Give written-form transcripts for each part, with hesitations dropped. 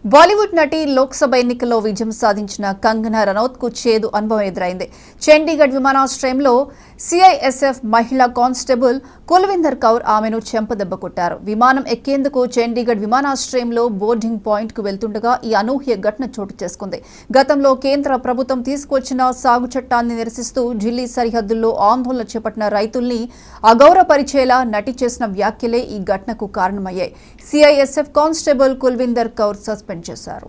బాలీవుడ్ నటి లోక్సభ ఎన్నికల్లో విజయం సాధించిన కంగనా రనౌత్ కు చేదు అనుభవం ఎదురైంది. చండీగఢ్ విమానాశ్రయంలో సిఐఎస్ఎఫ్ మహిళా కానిస్టేబుల్ కుల్విందర్ కౌర్ ఆమెను చెంపదెబ్బ కొట్టారు. విమానం ఎక్కేందుకు చండీగఢ్ విమానాశ్రయంలో బోర్డింగ్ పాయింట్ కు వెళ్తుండగా ఈ అనూహ్య ఘటన చోటు చేసుకుంది. గతంలో కేంద్ర ప్రభుత్వం తీసుకొచ్చిన సాగు చట్టాన్ని నిరసిస్తూ ఢిల్లీ సరిహద్దుల్లో ఆందోళన చేపట్టిన రైతుల్ని అగౌరవపరిచేలా నటి చేసిన వ్యాఖ్యలే ఈ ఘటనకు కారణమయ్యాయి. CISF constable Kulwinder Kaur suspend చేశారు.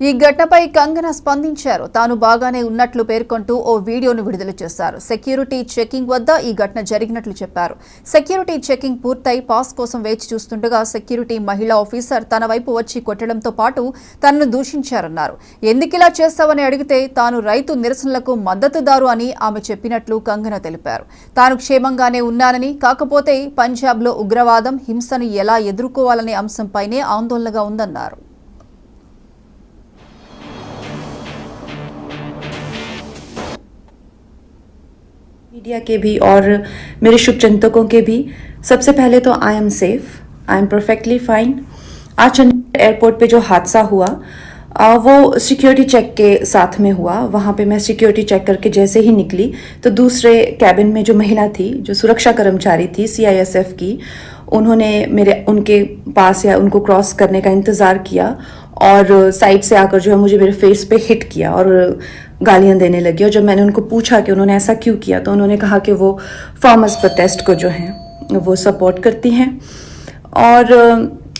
ఈ ఘటనపై కంగనా స్పందించారు. తాను బాగానే ఉన్నట్లు పేర్కొంటూ ఓ వీడియోను విడుదల చేశారు. సెక్యూరిటీ చెకింగ్ వద్ద ఈ ఘటన జరిగినట్లు చెప్పారు. సెక్యూరిటీ చెకింగ్ పూర్తయి పాస్ కోసం వేచి చూస్తుండగా సెక్యూరిటీ మహిళా ఆఫీసర్ తన వైపు వచ్చి కొట్టడంతో పాటు తనను దూషించారన్నారు. ఎందుకిలా చేస్తావని అడిగితే తాను రైతు నిరసనలకు మద్దతుదారు అని ఆమె చెప్పినట్లు కంగనా తెలిపారు. తాను క్షేమంగానే ఉన్నానని, కాకపోతే పంజాబ్లో ఉగ్రవాదం, హింసను ఎలా ఎదుర్కోవాలనే అంశంపైనే ఆందోళనగా ఉందన్నారు. मीडिया के भी और मेरे शुभचिंतकों के भी सबसे पहले तो I am safe, I am perfectly fine. आज चंडीगढ़ एयरपोर्ट पे जो हादसा हुआ वो सिक्योरिटी चेक के साथ में हुआ। वहाँ पे मैं सिक्योरिटी चेक करके जैसे ही निकली तो दूसरे कैबिन में जो महिला थी, जो सुरक्षा कर्मचारी थी सीआईएसएफ की, उन्होंने उनके पास या उनको क्रॉस करने का इंतज़ार किया और साइड से आकर जो है मुझे मेरे फेस पे हिट किया और गालियां देने लगी। और जब मैंने उनको पूछा कि उन्होंने ऐसा क्यों किया तो उन्होंने कहा कि वो फार्मर्स प्रोटेस्ट को जो है वो सपोर्ट करती हैं और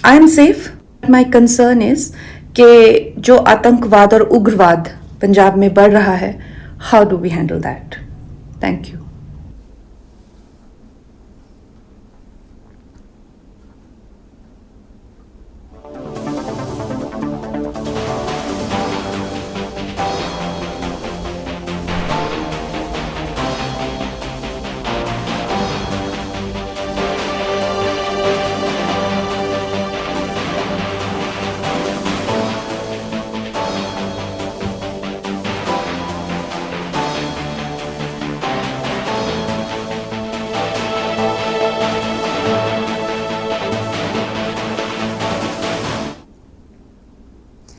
I am safe. My concern is कि जो आतंकवाद और उग्रवाद पंजाब में बढ़ रहा है, how do we handle that? Thank you.